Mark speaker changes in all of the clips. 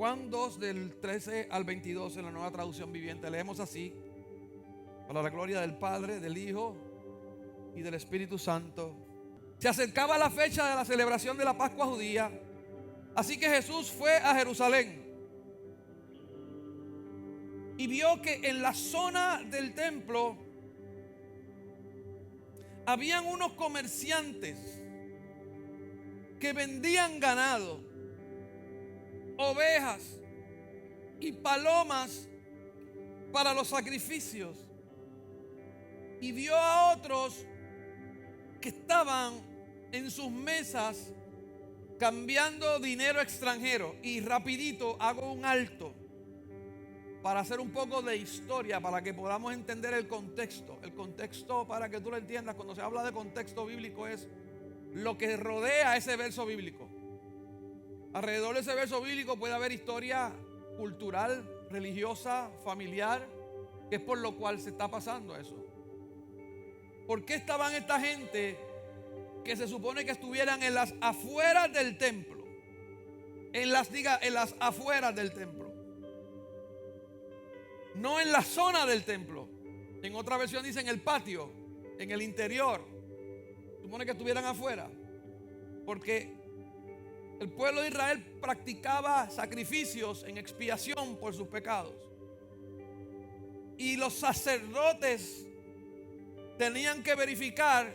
Speaker 1: Juan 2 del 13 al 22 en la Nueva Traducción Viviente. Leemos así: para la gloria del Padre, del Hijo y del Espíritu Santo. Se acercaba la fecha de la celebración de la Pascua judía, así que Jesús fue a Jerusalén y vio que en la zona del templo habían unos comerciantes que vendían ganado, ovejas y palomas para los sacrificios, y vio a otros que estaban en sus mesas cambiando dinero extranjero. Y rapidito hago un alto para hacer un poco de historia, para que podamos entender el contexto. El contexto, para que tú lo entiendas, cuando se habla de contexto bíblico, es lo que rodea ese verso bíblico. Alrededor de ese verso bíblico puede haber historia cultural, religiosa, familiar, que es por lo cual se está pasando eso. ¿Por qué estaban esta gente que se supone que estuvieran en las afueras del templo? En las afueras del templo, no en la zona del templo. En otra versión dice en el patio, en el interior. Se supone que estuvieran afuera, porque el pueblo de Israel practicaba sacrificios en expiación por sus pecados. Y los sacerdotes tenían que verificar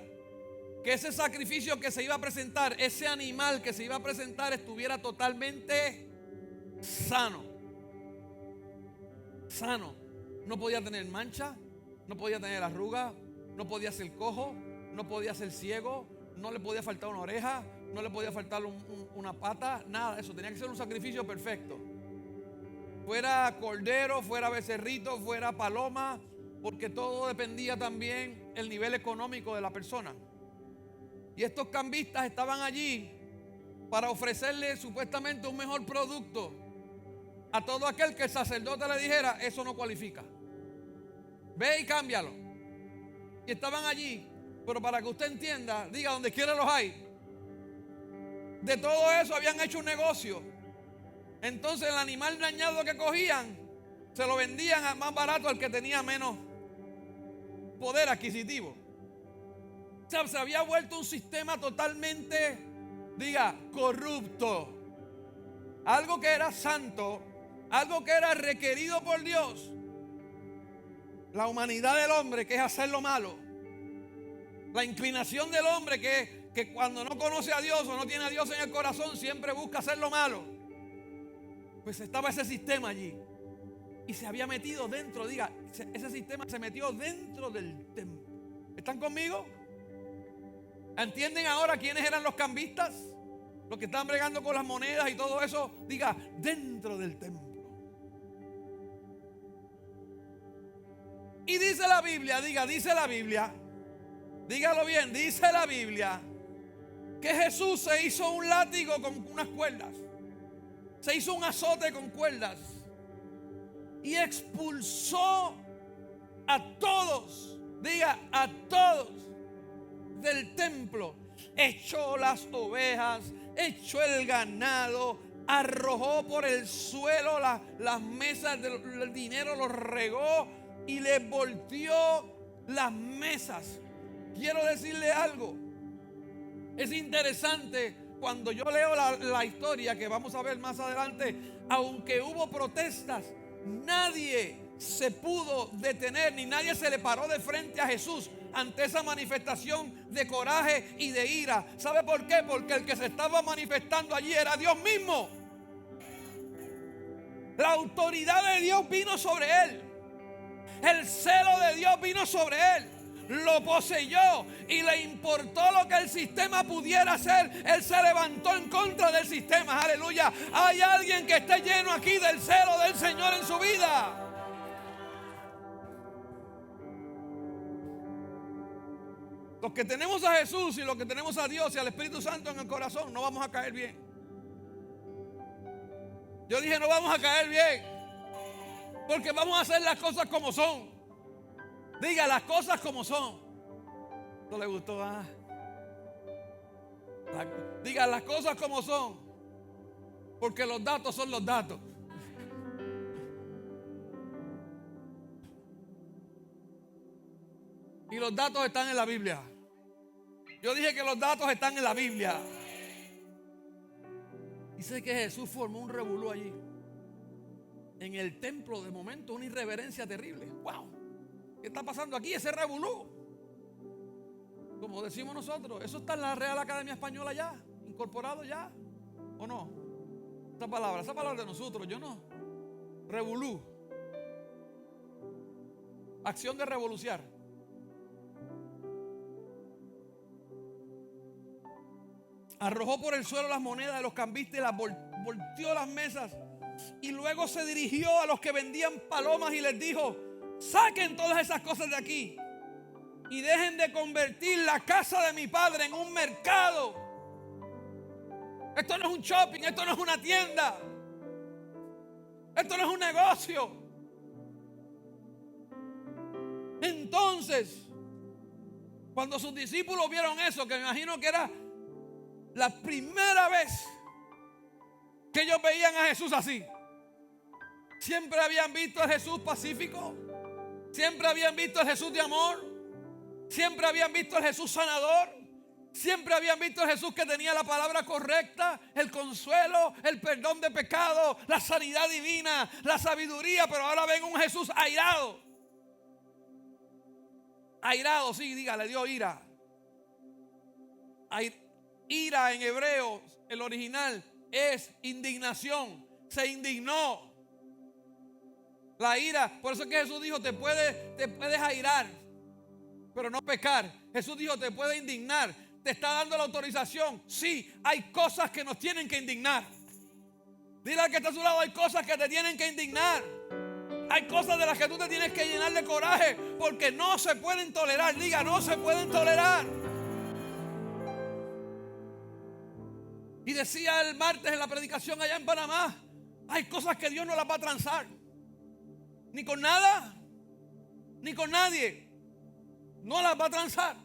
Speaker 1: que ese sacrificio que se iba a presentar, ese animal que se iba a presentar, estuviera totalmente sano. Sano. No podía tener mancha, no podía tener arruga, no podía ser cojo, no podía ser ciego, no le podía faltar una oreja, no le podía faltar una pata, nada de eso. Tenía que ser un sacrificio perfecto. Fuera cordero, fuera becerrito, fuera paloma, porque todo dependía también del nivel económico de la persona. Y estos cambistas estaban allí para ofrecerle supuestamente un mejor producto a todo aquel que el sacerdote le dijera: eso no cualifica, ve y cámbialo. Y estaban allí, pero para que usted entienda, diga, donde quiera los hay. De todo eso habían hecho un negocio. Entonces el animal dañado que cogían se lo vendían más barato al que tenía menos poder adquisitivo. O sea, se había vuelto un sistema totalmente, diga, corrupto. Algo que era santo, algo que era requerido por Dios. La humanidad del hombre, que es hacer lo malo. La inclinación del hombre, que cuando no conoce a Dios o no tiene a Dios en el corazón, siempre busca hacer lo malo. Pues estaba ese sistema allí. Y se había metido dentro, diga, ese sistema se metió dentro del templo. ¿Están conmigo? ¿Entienden ahora quiénes eran los cambistas? Los que estaban bregando con las monedas y todo eso, diga, dentro del templo. Y dice la Biblia, dice la Biblia, dígalo bien, dice la Biblia, que Jesús se hizo un látigo con unas cuerdas. Se hizo un azote con cuerdas y expulsó a todos, diga, a todos del templo. Echó las ovejas, echó el ganado, arrojó por el suelo las mesas del dinero, los regó y le volteó las mesas. Quiero decirle algo. Es interesante cuando yo leo la historia que vamos a ver más adelante. Aunque hubo protestas, nadie se pudo detener, ni nadie se le paró de frente a Jesús ante esa manifestación de coraje y de ira. ¿Sabe por qué? Porque el que se estaba manifestando allí era Dios mismo. La autoridad de Dios vino sobre él. El celo de Dios vino sobre él. Lo poseyó y le importó lo que el sistema pudiera hacer. Él se levantó en contra del sistema. Aleluya. Hay alguien que esté lleno aquí del celo del Señor en su vida. Los que tenemos a Jesús y los que tenemos a Dios y al Espíritu Santo en el corazón, no vamos a caer bien. Yo dije, no vamos a caer bien, porque vamos a hacer las cosas como son. Diga, las cosas como son. ¿No le gustó? Diga, las cosas como son, porque los datos son los datos. Y los datos están en la Biblia. Yo dije que los datos están en la Biblia. Dice que Jesús formó un revolú allí. En el templo, de momento, una irreverencia terrible. ¡Wow! ¿Qué está pasando aquí? Ese revolú. Como decimos nosotros, eso está en la Real Academia Española ya, incorporado ya, ¿o no? Esa palabra de nosotros, yo no. Revolú. Acción de revolucionar. Arrojó por el suelo las monedas de los cambistas y las volteó las mesas. Y luego se dirigió a los que vendían palomas y les dijo: saquen todas esas cosas de aquí y dejen de convertir la casa de mi padre en un mercado. Esto no es un shopping, esto no es una tienda, esto no es un negocio. Entonces, cuando sus discípulos vieron eso, que me imagino que era la primera vez que ellos veían a Jesús así. Siempre habían visto a Jesús pacífico, siempre habían visto a Jesús de amor, siempre habían visto a Jesús sanador, siempre habían visto a Jesús que tenía la palabra correcta, el consuelo, el perdón de pecado, la sanidad divina, la sabiduría. Pero ahora ven un Jesús airado. Airado, sí, diga, le dio ira. Ira en hebreo, el original, es indignación. Se indignó. La ira, por eso es que Jesús dijo: te puedes airar, pero no pecar. Jesús dijo: te puedes indignar. Te está dando la autorización. Sí, hay cosas que nos tienen que indignar. Dile al que está a su lado: hay cosas que te tienen que indignar. Hay cosas de las que tú te tienes que llenar de coraje, porque no se pueden tolerar. Diga: no se pueden tolerar. Y decía el martes en la predicación allá en Panamá: hay cosas que Dios no las va a transar. Ni con nada, ni con nadie. No las va a transar.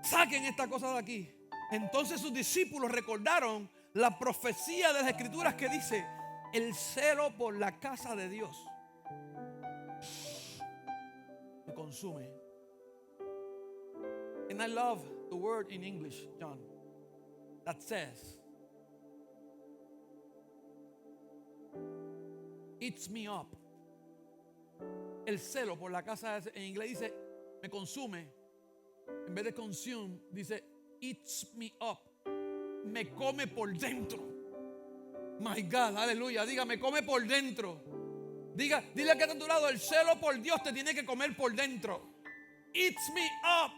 Speaker 1: Saquen esta cosa de aquí. Entonces sus discípulos recordaron la profecía de las Escrituras que dice: el celo por la casa de Dios me consume. And I love the word in English, John, that says, eats me up. El celo por la casa, en inglés dice me consume. En vez de consume, dice eats me up. Me come por dentro. My God, aleluya. Diga: me come por dentro. Dile a que está a tu lado: el celo por Dios te tiene que comer por dentro. Eats me up.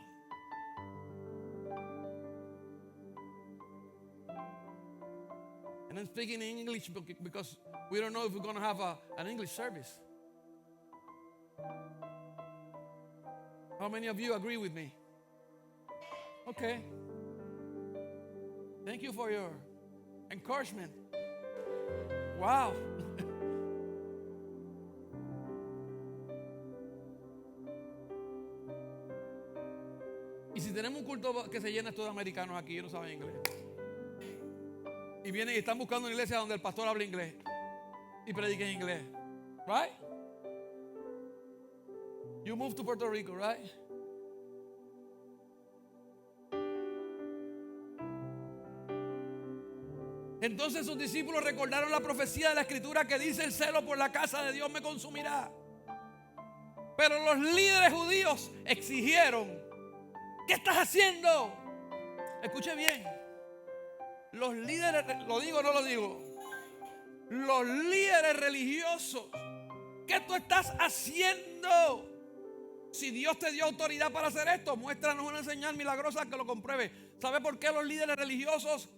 Speaker 1: And I'm speaking in English because we don't know if we're going to have an English service. How many of you agree with me? Okay. Thank you for your encouragement. Wow. Y si tenemos un culto que se llena todo de americanos aquí, ellos no saben inglés. Y vienen y están buscando una iglesia donde el pastor habla inglés y predica en inglés. Right? You moved to Puerto Rico, right? Entonces sus discípulos recordaron la profecía de la Escritura que dice: el celo por la casa de Dios me consumirá. Pero los líderes judíos exigieron: ¿qué estás haciendo? Escuche bien. Los líderes, ¿lo digo o no lo digo? Los líderes religiosos, ¿qué tú estás haciendo? Si Dios te dio autoridad para hacer esto, muéstranos una señal milagrosa que lo compruebe. ¿Sabe por qué los líderes religiosos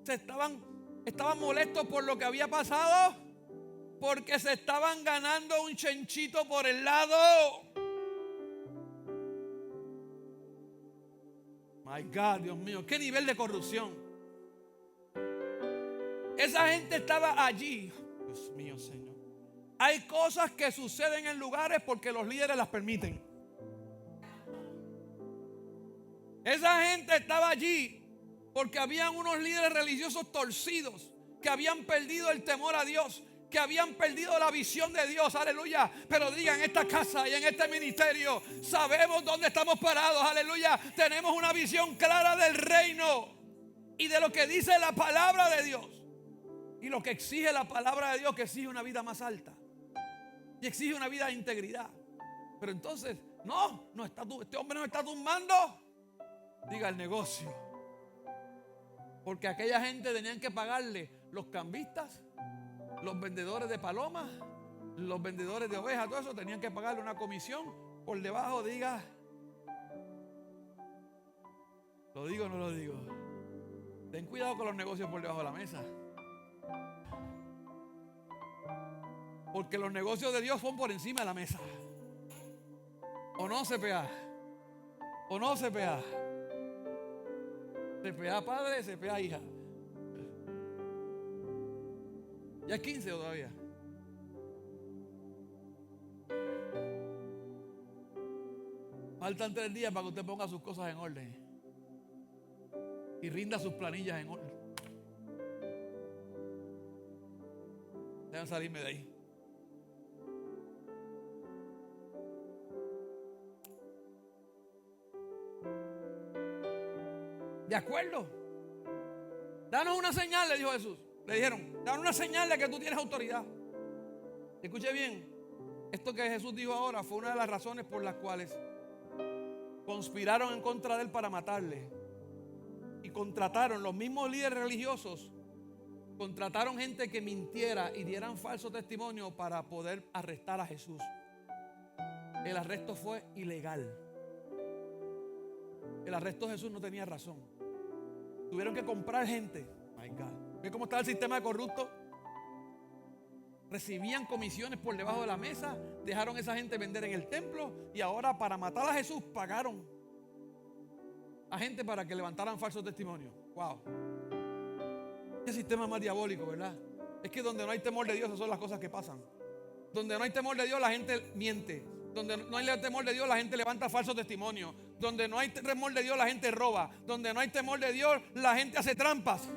Speaker 1: estaban molestos por lo que había pasado? Porque se estaban ganando un chenchito por el lado. My God, Dios mío, qué nivel de corrupción. Esa gente estaba allí. Dios mío, Señor. Hay cosas que suceden en lugares porque los líderes las permiten. Esa gente estaba allí porque habían unos líderes religiosos torcidos que habían perdido el temor a Dios, que habían perdido la visión de Dios, aleluya. Pero digan, en esta casa y en este ministerio sabemos dónde estamos parados, aleluya. Tenemos una visión clara del reino y de lo que dice la palabra de Dios. Y lo que exige la palabra de Dios, que exige una vida más alta y exige una vida de integridad. Pero entonces, este hombre no está tumbando, diga, el negocio. Porque aquella gente tenían que pagarle los cambistas, los vendedores de palomas, los vendedores de ovejas, todo eso tenían que pagarle una comisión por debajo, diga. ¿Lo digo o no lo digo? Ten cuidado con los negocios por debajo de la mesa. Porque los negocios de Dios son por encima de la mesa. ¿O no, CPA? ¿O no, CPA? CPA padre, CPA hija. ¿Ya es 15 todavía? Faltan 3 días para que usted ponga sus cosas en orden y rinda sus planillas en orden. Dejan salirme de ahí. ¿De acuerdo? Danos una señal, le dijo Jesús. Le dijeron, danos una señal de que tú tienes autoridad. Escuche bien, esto que Jesús dijo ahora fue una de las razones por las cuales conspiraron en contra de él para matarle. Y contrataron, los mismos líderes religiosos, contrataron gente que mintiera y dieran falso testimonio para poder arrestar a Jesús. El arresto fue ilegal. El arresto de Jesús no tenía razón. Tuvieron que comprar gente. My God. ¿Ve cómo estaba el sistema de corrupto? Recibían comisiones por debajo de la mesa, dejaron a esa gente vender en el templo y ahora para matar a Jesús pagaron a gente para que levantaran falsos testimonios. Wow. Qué sistema más diabólico, ¿verdad? Es que donde no hay temor de Dios, esas son las cosas que pasan. Donde no hay temor de Dios, la gente miente. Donde no hay temor de Dios, la gente levanta falsos testimonios. Donde no hay temor de Dios, la gente roba. Donde no hay temor de Dios, la gente hace trampas.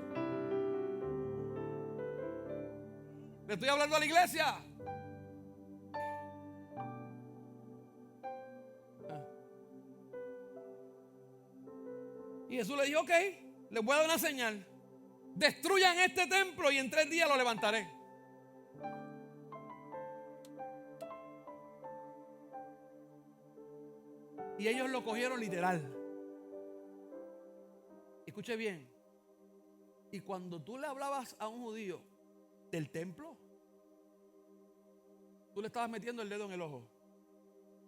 Speaker 1: Le estoy hablando a la iglesia. Y Jesús le dijo, ok, les voy a dar una señal. Destruyan este templo y en 3 días lo levantaré. Y ellos lo cogieron literal. Escuche bien. Y cuando tú le hablabas a un judío del templo, tú le estabas metiendo el dedo en el ojo.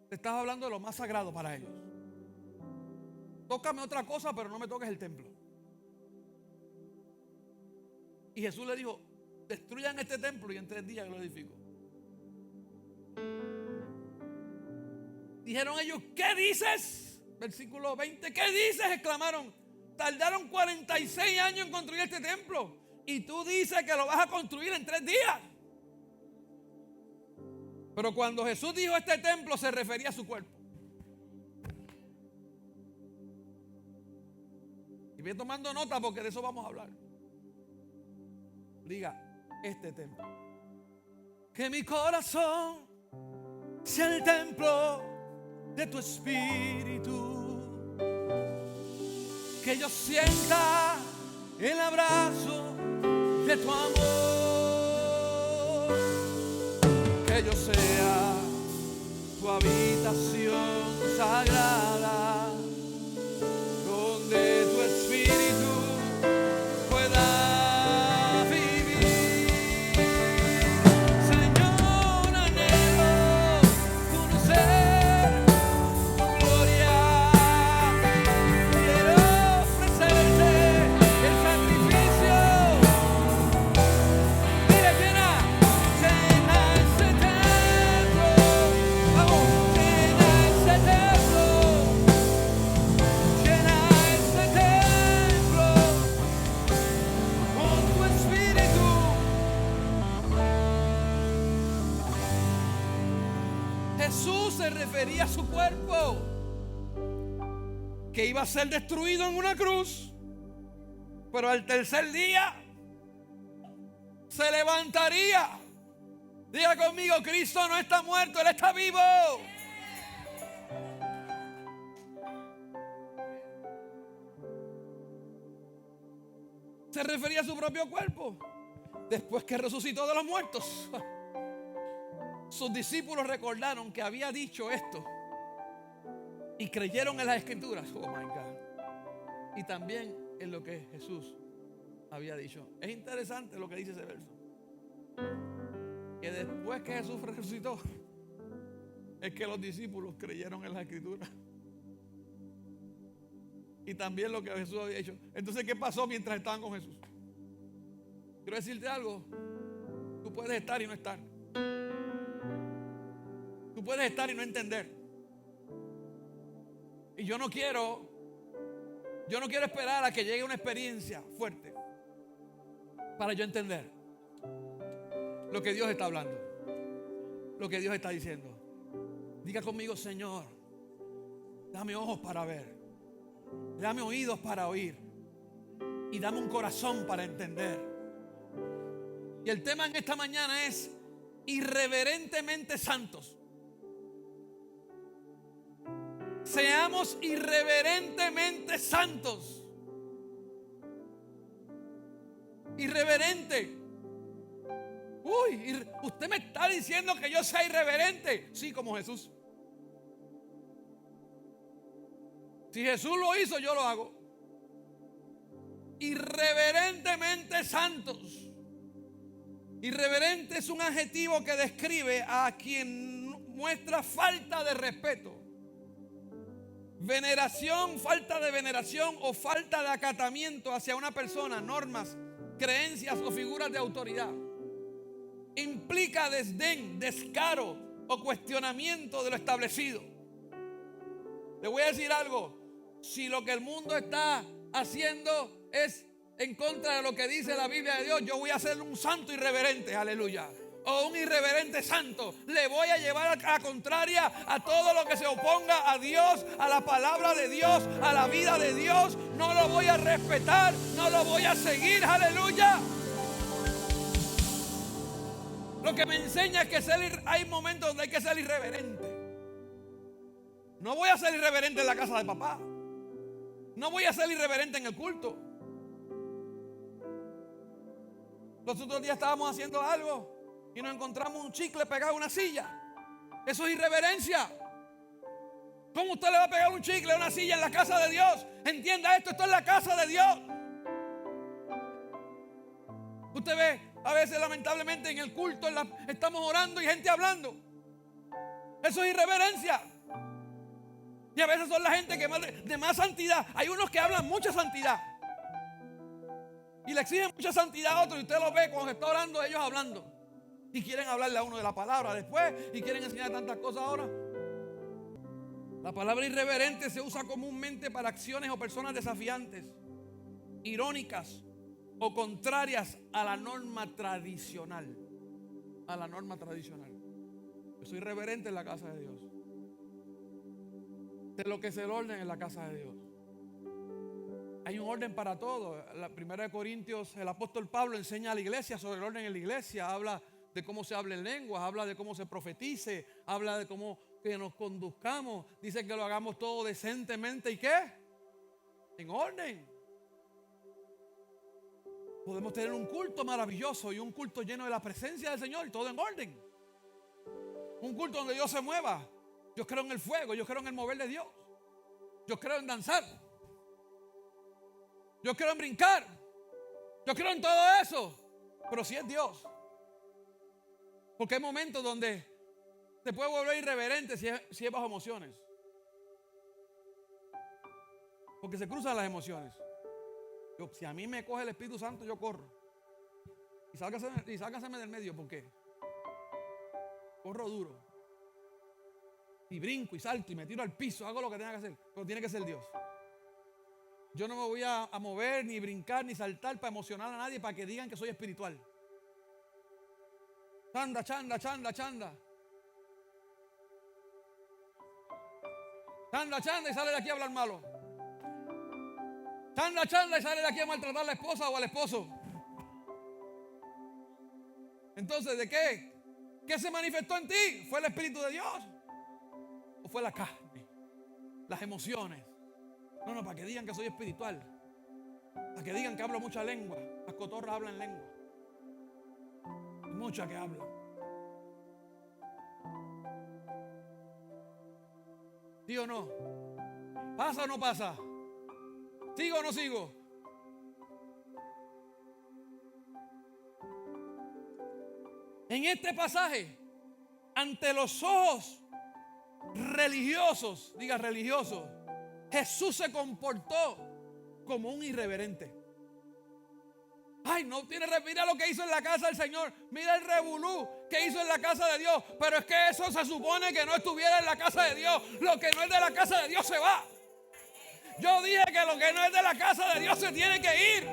Speaker 1: Te estabas hablando de lo más sagrado para ellos. Tócame otra cosa, pero no me toques el templo. Y Jesús le dijo, destruyan este templo y en 3 días yo lo edifico. Dijeron ellos, ¿qué dices? Versículo 20, ¿qué dices? Exclamaron. Tardaron 46 años en construir este templo y tú dices que lo vas a construir en 3 días. Pero cuando Jesús dijo este templo se refería a su cuerpo. Y voy tomando nota porque de eso vamos a hablar. Diga, este templo. Que mi corazón sea el templo de tu espíritu. Que yo sienta el abrazo de tu amor. Que yo sea tu habitación sagrada, donde tu espíritu pueda vivir. Señor, anhelo conocer tu gloria. Quiero ofrecerte el sacrificio. Mira, llena ese templo. Vamos, llena ese templo. Llena ese templo con tu espíritu. Jesús se refería a su cuerpo, que iba a ser destruido en una cruz, pero al tercer día se levantaría. Diga conmigo, Cristo no está muerto, Él está vivo. Se refería a su propio cuerpo. Después que resucitó de los muertos, sus discípulos recordaron que había dicho esto y creyeron en las escrituras. Oh my God. Y también en lo que Jesús había dicho. Es interesante lo que dice ese verso, que después que Jesús resucitó es que los discípulos creyeron en las escrituras y también lo que Jesús había dicho. Entonces, ¿qué pasó mientras estaban con Jesús? Quiero decirte algo. Tú puedes estar y no estar. Tú puedes estar y no entender. Y yo no quiero esperar a que llegue una experiencia fuerte para yo entender lo que Dios está hablando, lo que Dios está diciendo. Diga conmigo, Señor, dame ojos para ver, dame oídos para oír y dame un corazón para entender. Y el tema en esta mañana es irreverentemente santos. Seamos irreverentemente santos. Irreverente. Uy, usted me está diciendo que yo sea irreverente. Sí, como Jesús. Si Jesús lo hizo, yo lo hago. Irreverentemente santos. Irreverente es un adjetivo que describe a quien muestra falta de respeto, veneración, falta de veneración o falta de acatamiento hacia una persona, normas, creencias o figuras de autoridad. Implica desdén, descaro o cuestionamiento de lo establecido. Le voy a decir algo. Si lo que el mundo está haciendo es en contra de lo que dice la Biblia de Dios, yo voy a ser un santo irreverente, aleluya, o un irreverente santo. Le voy a llevar a la contraria a todo lo que se oponga a Dios, a la palabra de Dios, a la vida de Dios. No lo voy a respetar, no lo voy a seguir, aleluya. Lo que me enseña es que hay momentos donde hay que ser irreverente. No voy a ser irreverente en la casa de papá. No voy a ser irreverente en el culto. Los otros días estábamos haciendo algo y nos encontramos un chicle pegado a una silla. Eso es irreverencia. ¿Cómo usted le va a pegar un chicle a una silla en la casa de Dios? Entienda esto es la casa de Dios. Usted ve, a veces lamentablemente en el culto estamos orando y gente hablando. Eso es irreverencia. Y a veces son la gente que de más santidad. Hay unos que hablan mucha santidad y le exigen mucha santidad a otros, y usted lo ve cuando está orando, ellos hablando, y quieren hablarle a uno de la palabra después, y quieren enseñar tantas cosas ahora. La palabra irreverente se usa comúnmente para acciones o personas desafiantes, irónicas o contrarias a la norma tradicional. A la norma tradicional. Yo soy irreverente en la casa de Dios. De lo que es el orden en la casa de Dios. Hay un orden para todo. La 1 Corintios, el apóstol Pablo enseña a la iglesia sobre el orden en la iglesia. Habla de cómo se habla en lenguas, habla de cómo se profetice, habla de cómo que nos conduzcamos. Dice que lo hagamos todo decentemente. ¿Y qué? En orden. Podemos tener un culto maravilloso y un culto lleno de la presencia del Señor, todo en orden. Un culto donde Dios se mueva. Yo creo en el fuego, yo creo en el mover de Dios. Yo creo en danzar. Yo creo en brincar. Yo creo en todo eso. Pero si es Dios. Porque hay momentos donde se puede volver irreverente si es bajo emociones. Porque se cruzan las emociones. Si a mí me coge el Espíritu Santo, yo corro. Y sálgaseme del medio. ¿Por qué? Corro duro. Y brinco y salto y me tiro al piso. Hago lo que tenga que hacer. Pero tiene que ser Dios. Yo no me voy a mover, ni brincar, ni saltar para emocionar a nadie, para que digan que soy espiritual. Chanda, chanda, chanda, chanda. Chanda, chanda y sale de aquí a hablar malo. Chanda, chanda y sale de aquí a maltratar a la esposa o al esposo. Entonces, ¿de qué? ¿Qué se manifestó en ti? ¿Fue el Espíritu de Dios? ¿O fue la carne? Las emociones. No, para que digan que soy espiritual. Para que digan que hablo mucha lengua. Las cotorras hablan lengua. Hay muchas que hablan. ¿Sí o no? ¿Pasa o no pasa? ¿Sigo o no sigo? En este pasaje, ante los ojos religiosos, diga religiosos, Jesús se comportó como un irreverente. Ay, no tiene, mira lo que hizo en la casa del Señor. Mira el revolú que hizo en la casa de Dios. Pero es que eso se supone que no estuviera en la casa de Dios. Lo que no es de la casa de Dios se va. Yo dije que lo que no es de la casa de Dios se tiene que ir.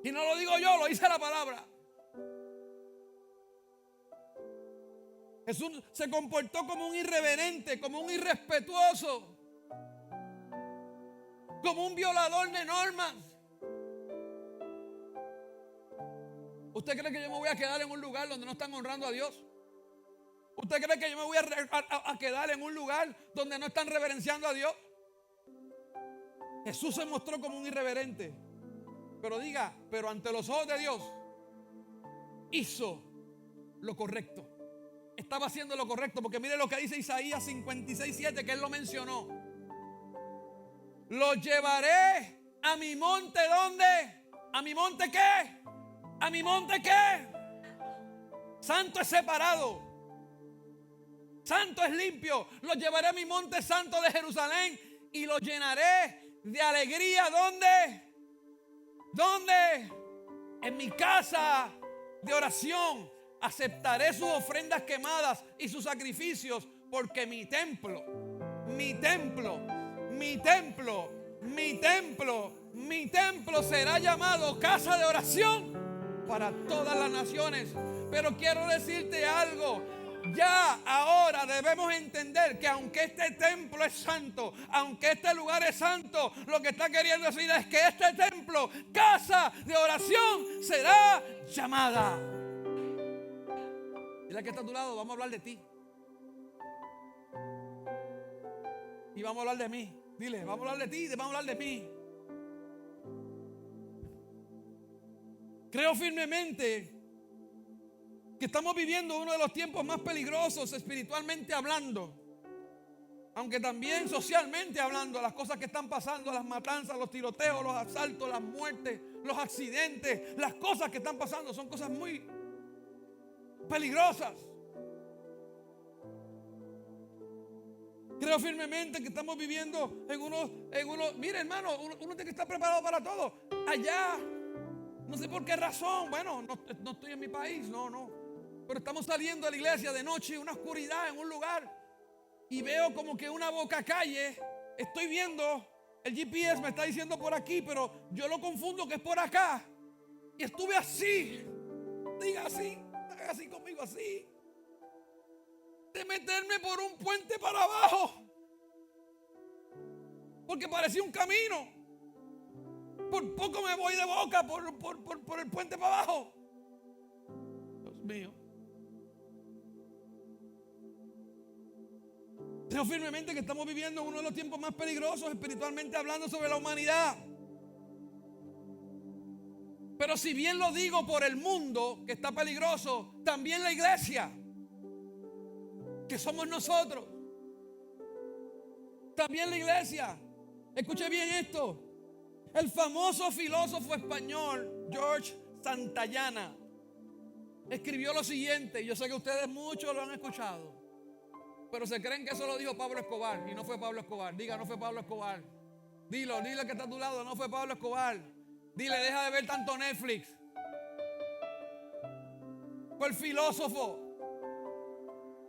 Speaker 1: Y no lo digo yo, lo dice la palabra. Jesús se comportó como un irreverente, como un irrespetuoso, como un violador de normas. ¿Usted cree que yo me voy a quedar en un lugar donde no están honrando a Dios? ¿Usted cree que yo me voy a quedar en un lugar donde no están reverenciando a Dios? Jesús se mostró como un irreverente. Pero diga, pero ante los ojos de Dios hizo lo correcto. Estaba haciendo lo correcto, porque mire lo que dice Isaías 56:7, que él lo mencionó. Los llevaré a mi monte, ¿dónde? ¿A mi monte qué? ¿A mi monte qué? Santo es separado. Santo es limpio. Los llevaré a mi monte santo de Jerusalén y los llenaré de alegría. ¿Dónde? ¿Dónde? En mi casa de oración. Aceptaré sus ofrendas quemadas y sus sacrificios, porque mi templo será llamado casa de oración para todas las naciones. Pero quiero decirte algo. Ya ahora debemos entender que aunque este templo es santo, aunque este lugar es santo, lo que está queriendo decir es que este templo, casa de oración, será llamada. Dile que está a tu lado, vamos a hablar de ti. Y vamos a hablar de mí. Dile, vamos a hablar de ti y vamos a hablar de mí. Creo firmemente que estamos viviendo uno de los tiempos más peligrosos espiritualmente hablando, aunque también socialmente hablando. Las cosas que están pasando, las matanzas, los tiroteos, los asaltos, las muertes, los accidentes, las cosas que están pasando son cosas muy peligrosas. Creo firmemente que estamos viviendo en unos, mire hermano, uno tiene que estar preparado para todo. Allá, no sé por qué razón, bueno, no estoy en mi país, no. Pero estamos saliendo de la iglesia de noche, una oscuridad en un lugar, y veo como que una boca calle. Estoy viendo, el GPS me está diciendo por aquí, pero yo lo confundo que es por acá. Y estuve así, diga así, haga así conmigo, así, de meterme por un puente para abajo, porque parecía un camino. Por poco me voy de boca por el puente para abajo. Dios mío. Creo firmemente que estamos viviendo uno de los tiempos más peligrosos espiritualmente hablando sobre la humanidad. Pero si bien lo digo por el mundo que está peligroso, también la iglesia, que somos nosotros, también la iglesia. Escuche bien esto. El famoso filósofo español George Santayana escribió lo siguiente. Yo sé que ustedes muchos lo han escuchado, pero se creen que eso lo dijo Pablo Escobar, y no fue Pablo Escobar. Diga, no fue Pablo Escobar. Dile que está a tu lado, no fue Pablo Escobar. Dile, deja de ver tanto Netflix. Fue el filósofo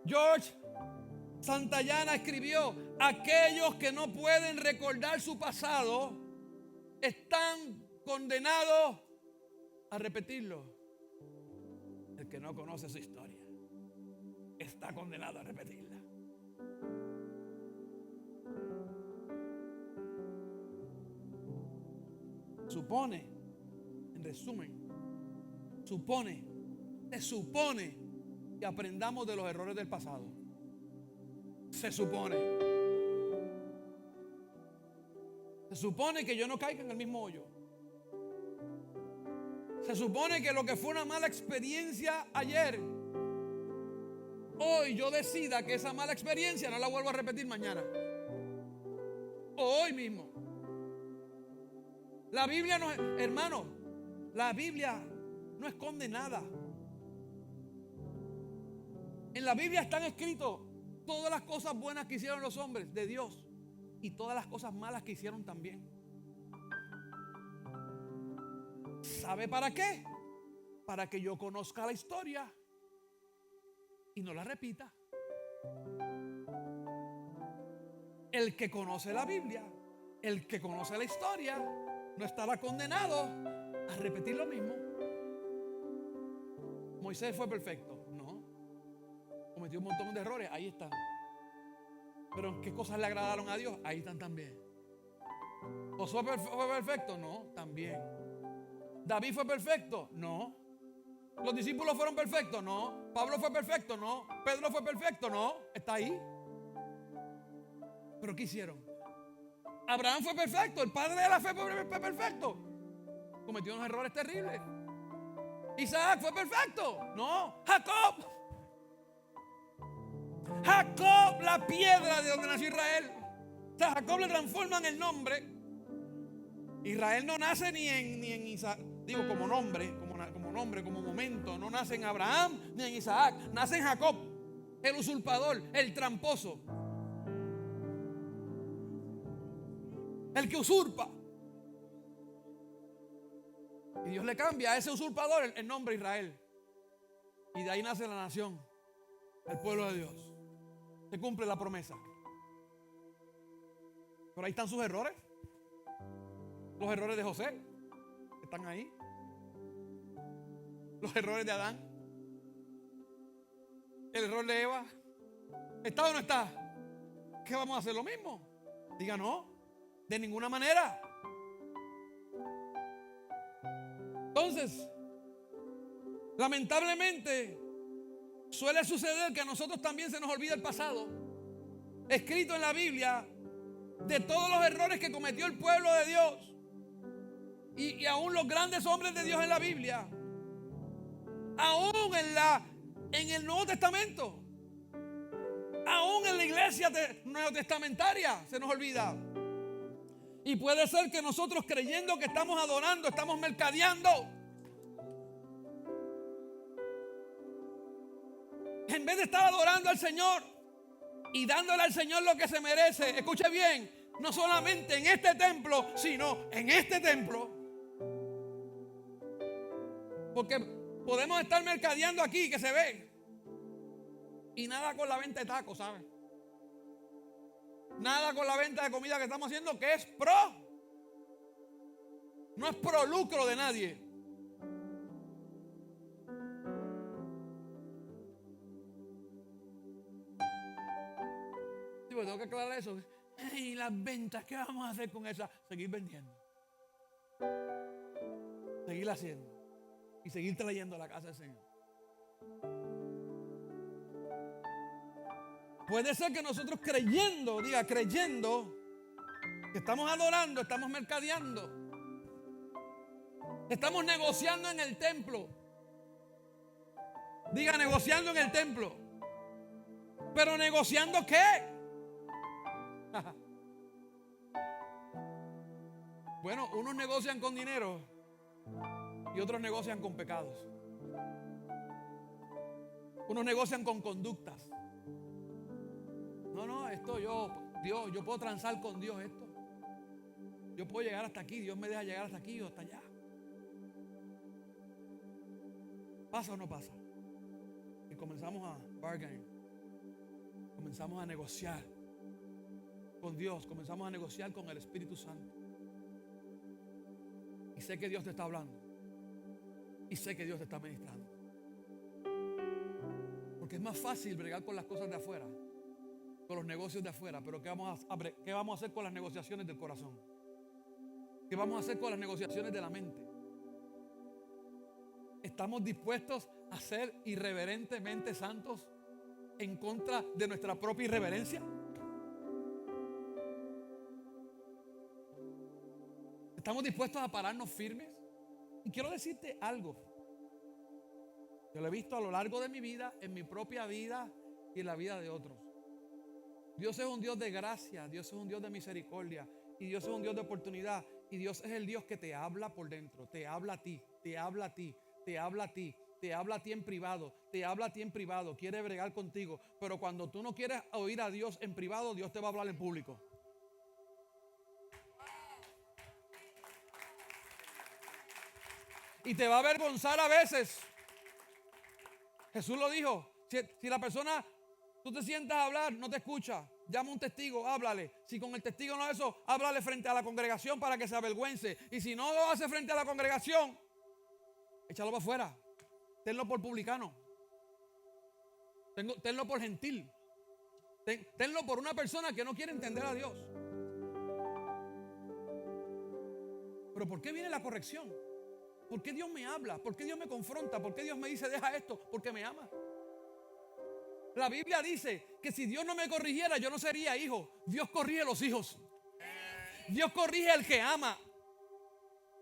Speaker 1: George Santayana. Escribió: aquellos que no pueden recordar su pasado están condenados a repetirlo. El que no conoce su historia está condenado a repetirla. Supone, en resumen, supone se supone que aprendamos de los errores del pasado. Se supone. Se supone que yo no caiga en el mismo hoyo. Se supone que lo que fue una mala experiencia ayer, hoy yo decida que esa mala experiencia no la vuelvo a repetir mañana. O hoy mismo. La Biblia no es, hermano, la Biblia no esconde nada. En la Biblia están escritos todas las cosas buenas que hicieron los hombres de Dios y todas las cosas malas que hicieron también. ¿Sabe para qué? Para que yo conozca la historia y no la repita. El que conoce la Biblia, el que conoce la historia, no estará condenado a repetir lo mismo. Moisés fue perfecto, no. Cometió un montón de errores, ahí están. Pero ¿en qué cosas le agradaron a Dios? Ahí están también. ¿Josué fue perfecto? No, también. ¿David fue perfecto? No. ¿Los discípulos fueron perfectos? No. ¿Pablo fue perfecto? No. ¿Pedro fue perfecto? No. Está ahí. ¿Pero qué hicieron? ¿Abraham fue perfecto? ¿El padre de la fe fue perfecto? Cometió unos errores terribles. ¿Isaac fue perfecto? No. ¿Jacob? Jacob, la piedra de donde nació Israel. O sea, Jacob le transforman el nombre. Israel no nace ni en Isaac. Digo, como nombre, como momento. No nace en Abraham ni en Isaac. Nace en Jacob, el usurpador, el tramposo, el que usurpa. Y Dios le cambia a ese usurpador el nombre Israel. Y de ahí nace la nación, el pueblo de Dios. Se cumple la promesa. Pero ahí están sus errores. Los errores de José están ahí. Los errores de Adán. El error de Eva. ¿Está o no está? ¿Qué vamos a hacer? ¿Lo mismo? Diga no. De ninguna manera. Entonces, lamentablemente, suele suceder que a nosotros también se nos olvida el pasado, escrito en la Biblia, de todos los errores que cometió el pueblo de Dios. Y aún los grandes hombres de Dios en la Biblia, aún en el Nuevo Testamento, aún en la iglesia neotestamentaria se nos olvida. Y puede ser que nosotros, creyendo que estamos adorando, estamos mercadeando, en vez de estar adorando al Señor y dándole al Señor lo que se merece. Escuche bien, no solamente en este templo, sino en este templo. Porque podemos estar mercadeando aquí, que se ve, y nada con la venta de tacos, ¿sabes? Nada con la venta de comida que estamos haciendo, que es no es pro lucro de nadie. Sí, pues tengo que aclarar eso. ¿Y las ventas? ¿Qué vamos a hacer con esas? Seguir vendiendo, seguir haciendo y seguir trayendo a la casa del Señor. Puede ser que nosotros creyendo que estamos adorando, estamos mercadeando, estamos negociando en el templo. Diga, negociando en el templo. ¿Pero negociando qué? Bueno, unos negocian con dinero y otros negocian con pecados. Unos negocian con conductas. No, esto yo puedo transar con Dios esto. Yo puedo llegar hasta aquí, Dios me deja llegar hasta aquí o hasta allá. ¿Pasa o no pasa? Y comenzamos a bargain. Comenzamos a negociar con Dios, comenzamos a negociar con el Espíritu Santo. Y sé que Dios te está hablando. Y sé que Dios te está ministrando. Porque es más fácil bregar con las cosas de afuera, con los negocios de afuera. Pero ¿qué vamos a hacer con las negociaciones del corazón? ¿Qué vamos a hacer con las negociaciones de la mente? ¿Estamos dispuestos a ser irreverentemente santos en contra de nuestra propia irreverencia? ¿Estamos dispuestos a pararnos firmes? Y quiero decirte algo. Yo lo he visto a lo largo de mi vida, en mi propia vida y en la vida de otros. Dios es un Dios de gracia, Dios es un Dios de misericordia y Dios es un Dios de oportunidad. Y Dios es el Dios que te habla por dentro, te habla a ti, te habla a ti, te habla a ti, te habla a ti en privado, te habla a ti en privado, quiere bregar contigo. Pero cuando tú no quieres oír a Dios en privado, Dios te va a hablar en público. Y te va a avergonzar a veces. Jesús lo dijo. Si la persona, tú te sientas a hablar, no te escucha, llama a un testigo, háblale. Si con el testigo no es eso, háblale frente a la congregación para que se avergüence. Y si no lo hace frente a la congregación, échalo para afuera. Tenlo por publicano. Tenlo por gentil. Tenlo por una persona que no quiere entender a Dios. Pero ¿por qué viene la corrección? ¿Por qué Dios me habla? ¿Por qué Dios me confronta? ¿Por qué Dios me dice deja esto? Porque me ama. La Biblia dice que si Dios no me corrigiera, yo no sería hijo. Dios corrige los hijos. Dios corrige al que ama.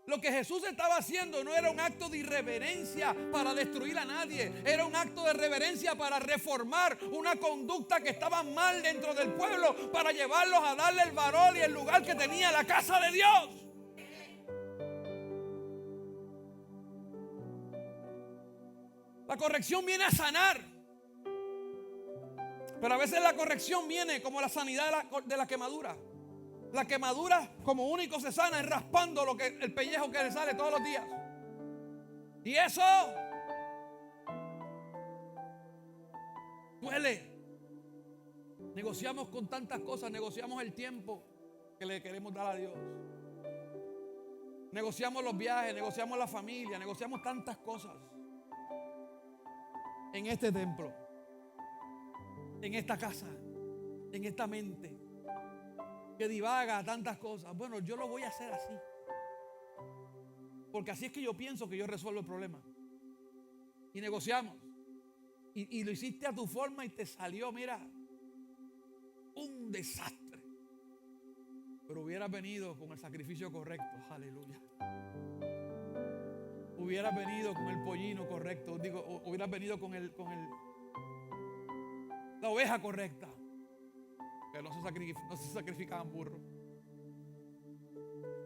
Speaker 1: Lo que Jesús estaba haciendo no era un acto de irreverencia para destruir a nadie. Era un acto de reverencia para reformar una conducta que estaba mal dentro del pueblo, para llevarlos a darle el valor y el lugar que tenía la casa de Dios. La corrección viene a sanar. Pero a veces la corrección viene como la sanidad de la quemadura. La quemadura como único se sana es raspando el pellejo que le sale todos los días. Y eso duele. Negociamos con tantas cosas. Negociamos el tiempo que le queremos dar a Dios. Negociamos los viajes, negociamos la familia, negociamos tantas cosas. En este templo, en esta casa, en esta mente que divaga tantas cosas. Bueno, yo lo voy a hacer así, porque así es que yo pienso que yo resuelvo el problema. Y negociamos. Y lo hiciste a tu forma y te salió, mira, un desastre. Pero hubieras venido con el sacrificio correcto. Aleluya. Hubieras venido con el pollino correcto. Digo, hubieras venido con la oveja correcta. Que no se sacrificaban burros.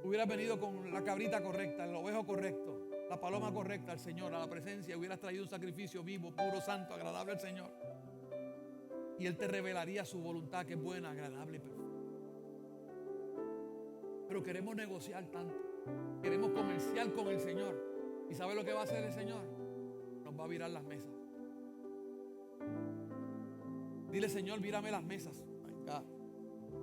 Speaker 1: Hubieras venido con la cabrita correcta, el ovejo correcto, la paloma correcta al Señor, a la presencia. Hubieras traído un sacrificio vivo, puro, santo, agradable al Señor. Y Él te revelaría su voluntad, que es buena, agradable y perfecta. Pero queremos negociar tanto. Queremos comerciar con el Señor. ¿Y sabe lo que va a hacer el Señor? Nos va a virar las mesas. Dile, Señor, vírame las mesas.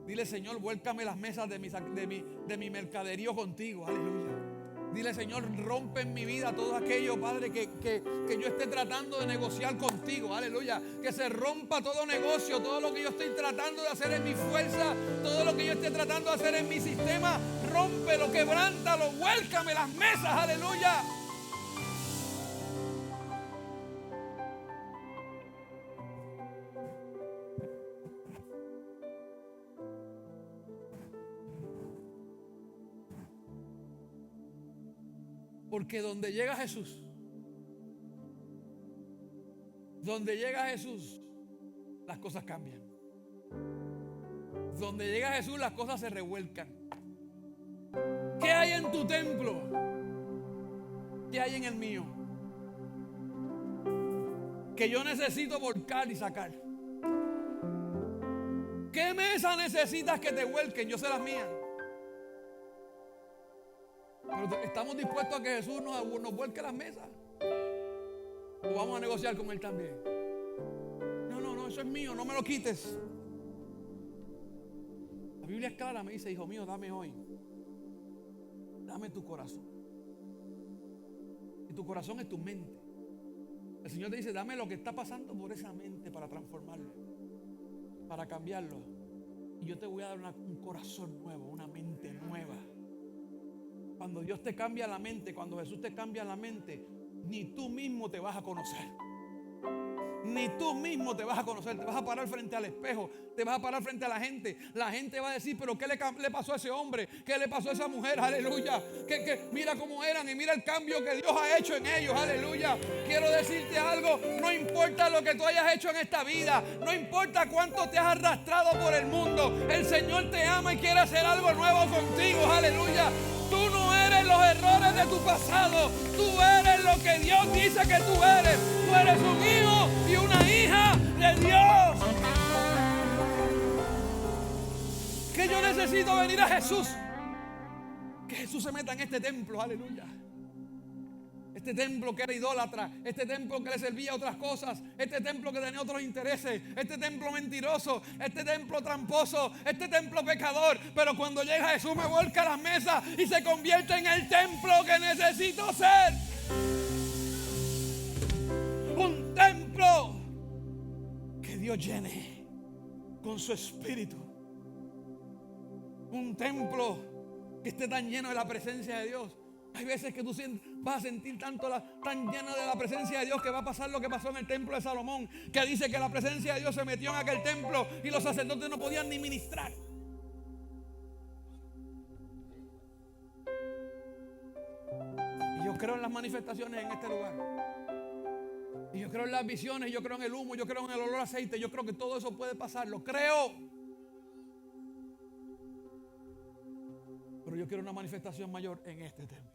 Speaker 1: Dile, Señor, vuélcame las mesas de mi mercaderío contigo. Aleluya. Dile, Señor, rompe en mi vida todo aquello, Padre, que yo esté tratando de negociar contigo. Aleluya. Que se rompa todo negocio, todo lo que yo estoy tratando de hacer en mi fuerza, todo lo que yo esté tratando de hacer en mi sistema. Rómpelo, quebrántalo, vuélcame las mesas. Aleluya. Porque donde llega Jesús, las cosas cambian. Donde llega Jesús, las cosas se revuelcan. ¿Qué hay en tu templo? ¿Qué hay en el mío? Que yo necesito volcar y sacar. ¿Qué mesa necesitas que te vuelquen? Yo sé las mías. Pero ¿estamos dispuestos a que Jesús nos vuelque las mesas? ¿O vamos a negociar con Él también? No, eso es mío, no me lo quites. La Biblia es clara, me dice, hijo mío, dame hoy. Dame tu corazón. Y tu corazón es tu mente. El Señor te dice, dame lo que está pasando por esa mente para transformarlo, para cambiarlo. Y yo te voy a dar un corazón nuevo, una mente nueva. Cuando Dios te cambia la mente, cuando Jesús te cambia la mente, ni tú mismo te vas a conocer. Ni tú mismo te vas a conocer. Te vas a parar frente al espejo. Te vas a parar frente a la gente. La gente va a decir, pero ¿qué le pasó a ese hombre? ¿Qué le pasó a esa mujer? Aleluya. Que mira cómo eran y mira el cambio que Dios ha hecho en ellos. Aleluya. Quiero decirte algo. No importa lo que tú hayas hecho en esta vida. No importa cuánto te has arrastrado por el mundo. El Señor te ama y quiere hacer algo nuevo contigo. Aleluya. Tú no eres los errores de tu pasado. Tú eres lo que Dios dice que tú eres. Tú eres un hijo y una hija de Dios. Que yo necesito venir a Jesús. Que Jesús se meta en este templo. Aleluya. Este templo que era idólatra, este templo que le servía a otras cosas, este templo que tenía otros intereses, este templo mentiroso, este templo tramposo, este templo pecador. Pero cuando llega Jesús me vuelca a las mesas y se convierte en el templo que necesito ser. Un templo que Dios llene con su espíritu. Un templo que esté tan lleno de la presencia de Dios. Hay veces que tú vas a sentir tan llena de la presencia de Dios que va a pasar lo que pasó en el templo de Salomón, que dice que la presencia de Dios se metió en aquel templo y los sacerdotes no podían ni ministrar. Y yo creo en las manifestaciones en este lugar. Y yo creo en las visiones, yo creo en el humo, yo creo en el olor a aceite, yo creo que todo eso puede pasar, lo creo. Pero yo quiero una manifestación mayor en este templo.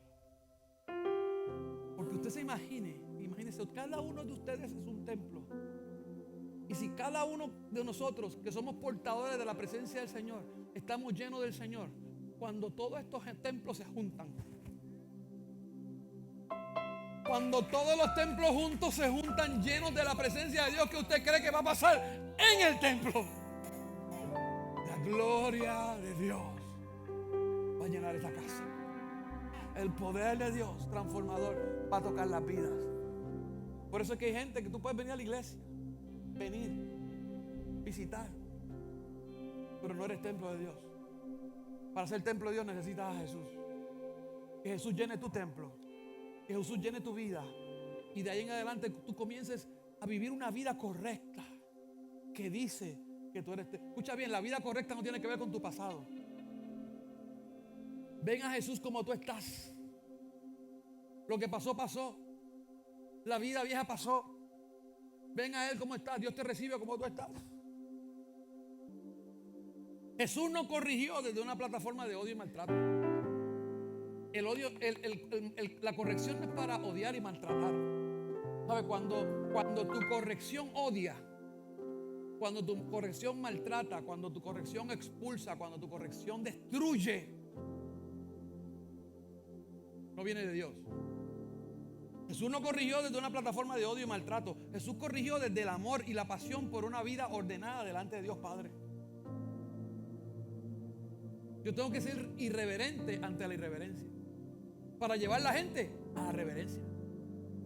Speaker 1: Porque usted se imagínese, cada uno de ustedes es un templo. Y si cada uno de nosotros que somos portadores de la presencia del Señor, estamos llenos del Señor, cuando todos estos templos se juntan, cuando todos los templos juntos se juntan llenos de la presencia de Dios, ¿qué usted cree que va a pasar en el templo? La gloria de Dios va a llenar esta casa. El poder de Dios transformador va a tocar las vidas. Por eso es que hay gente que tú puedes venir a la iglesia, venir, visitar, pero no eres templo de Dios. Para ser templo de Dios necesitas a Jesús. Que Jesús llene tu templo, que Jesús llene tu vida, y de ahí en adelante tú comiences a vivir una vida correcta que dice que tú eres. Escucha bien, la vida correcta no tiene que ver con tu pasado. Ven a Jesús como tú estás. Lo que pasó, pasó. La vida vieja pasó. Ven a Él como estás. Dios te recibe como tú estás. Jesús no corrigió desde una plataforma de odio y maltrato. El odio, la corrección no es para odiar y maltratar. ¿Sabes? Cuando tu corrección odia, cuando tu corrección maltrata, cuando tu corrección expulsa, cuando tu corrección destruye, no viene de Dios. Jesús no corrigió desde una plataforma de odio y maltrato. Jesús corrigió desde el amor y la pasión por una vida ordenada delante de Dios Padre. Yo tengo que ser irreverente ante la irreverencia para llevar a la gente a la reverencia,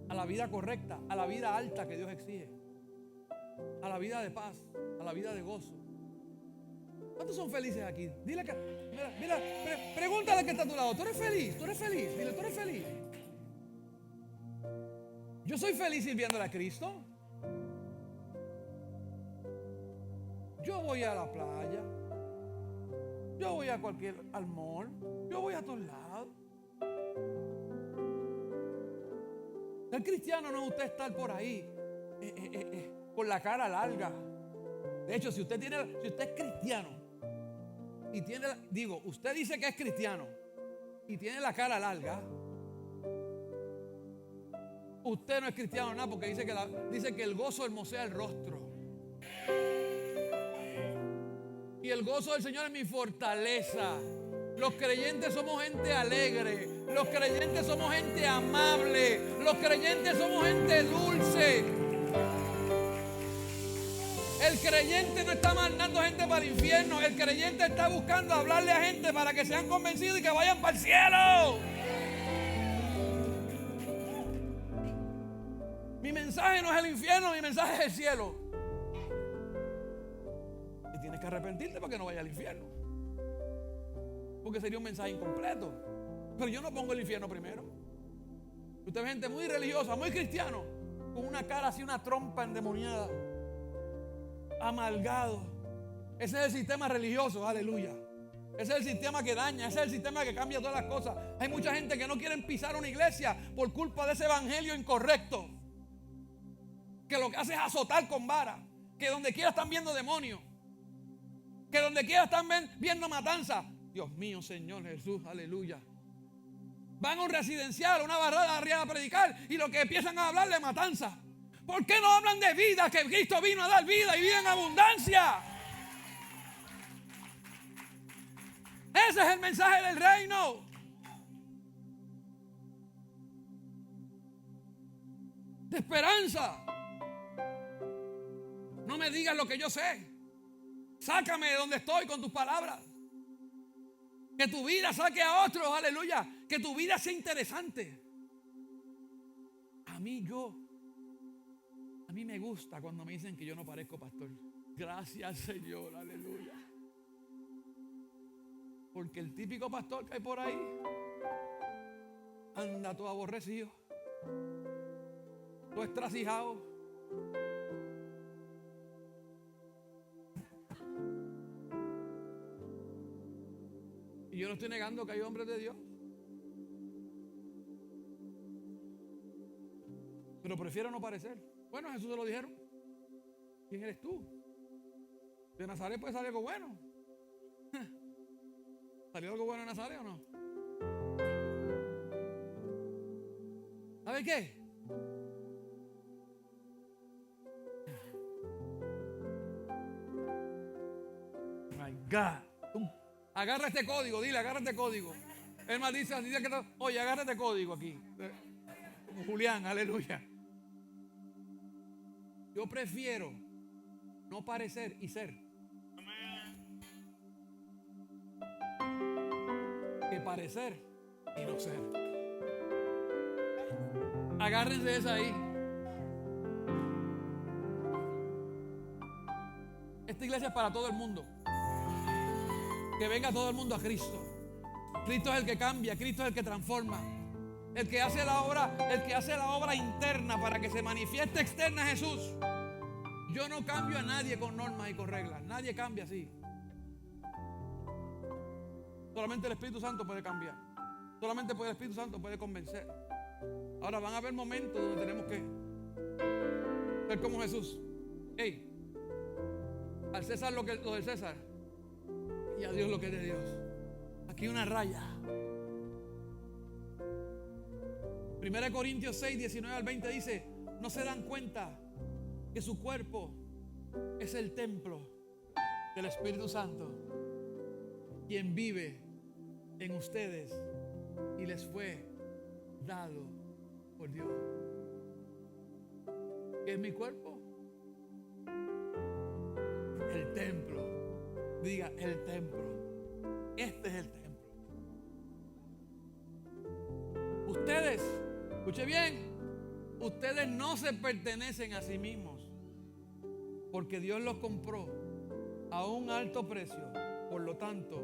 Speaker 1: a la vida correcta, a la vida alta que Dios exige, a la vida de paz, a la vida de gozo. ¿Cuántos son felices aquí? Dile que, mira, pregúntale que está a tu lado. ¿Tú eres feliz? ¿Tú eres feliz? Dile, ¿tú eres feliz? Yo soy feliz sirviéndole a Cristo. Yo voy a la playa. Yo voy a al mall. Yo voy a todos lados. El cristiano no es usted estar por ahí con la cara larga. De hecho, si usted es cristiano y usted dice que es cristiano y tiene la cara larga, usted no es cristiano nada, porque dice que el gozo hermosea el rostro. Y el gozo del Señor es mi fortaleza. Los creyentes somos gente alegre. Los creyentes somos gente amable. Los creyentes somos gente dulce. El creyente no está mandando gente para el infierno. El creyente está buscando hablarle a gente para que sean convencidos y que vayan para el cielo. Mi mensaje no es el infierno, mi mensaje es el cielo. Y tienes que arrepentirte para que no vayas al infierno, porque sería un mensaje incompleto. Pero yo no pongo el infierno primero. Usted ve gente muy religiosa, muy cristiano, con una cara así, una trompa endemoniada, amargado. Ese es el sistema religioso, aleluya. Ese es el sistema que daña, ese es el sistema que cambia todas las cosas. Hay mucha gente que no quiere pisar una iglesia por culpa de ese evangelio incorrecto, que lo que hace es azotar con vara, que donde quiera están viendo demonios, que donde quiera están viendo matanza. Dios mío, Señor Jesús, aleluya. Van a un residencial, a una barrada arriba a predicar y lo que empiezan a hablar de matanza. ¿Por qué no hablan de vida? Que Cristo vino a dar vida y vida en abundancia. Ese es el mensaje del reino. De esperanza. No me digas lo que yo sé. Sácame de donde estoy con tus palabras. Que tu vida saque a otros, aleluya. Que tu vida sea interesante. A mí me gusta cuando me dicen que yo no parezco pastor. Gracias, Señor, aleluya. Porque el típico pastor que hay por ahí anda todo aborrecido, todo estrasijado. Y yo no estoy negando que hay hombres de Dios, pero prefiero no parecer. Bueno, Jesús se lo dijeron. ¿Quién eres tú? De Nazaret puede salir algo bueno. ¿Salió algo bueno de Nazaret o no? ¿Sabe qué? My God. Agarra este código, dile, agarra este código. Él más dice que oye, agarra este código aquí. Como Julián, aleluya. Yo prefiero no parecer y ser. Que parecer y no ser. Agárrense de esa ahí. Esta iglesia es para todo el mundo. Que venga todo el mundo a Cristo. Cristo es el que cambia, Cristo es el que transforma. El que hace la obra interna para que se manifieste externa Jesús. Yo no cambio a nadie con normas y con reglas. Nadie cambia así. Solamente el Espíritu Santo puede cambiar. Solamente el Espíritu Santo puede convencer. Ahora van a haber momentos donde tenemos que ser como Jesús. Hey, al César lo del César y a Dios lo que es de Dios. Aquí una raya. 1 Corintios 6, 19 al 20 dice: ¿no se dan cuenta que su cuerpo es el templo del Espíritu Santo, quien vive en ustedes y les fue dado por Dios? ¿Qué es mi cuerpo? El templo. Diga, el templo. Este es el templo. Ustedes, escuche bien, ustedes no se pertenecen a sí mismos, porque Dios los compró a un alto precio. Por lo tanto,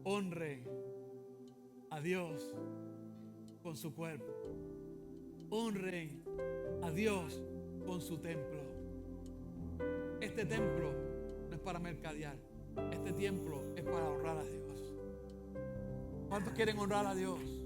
Speaker 1: honre a Dios con su cuerpo. Honren a Dios con su templo. Este templo no es para mercadear. Este templo es para honrar a Dios. ¿Cuántos quieren honrar a Dios?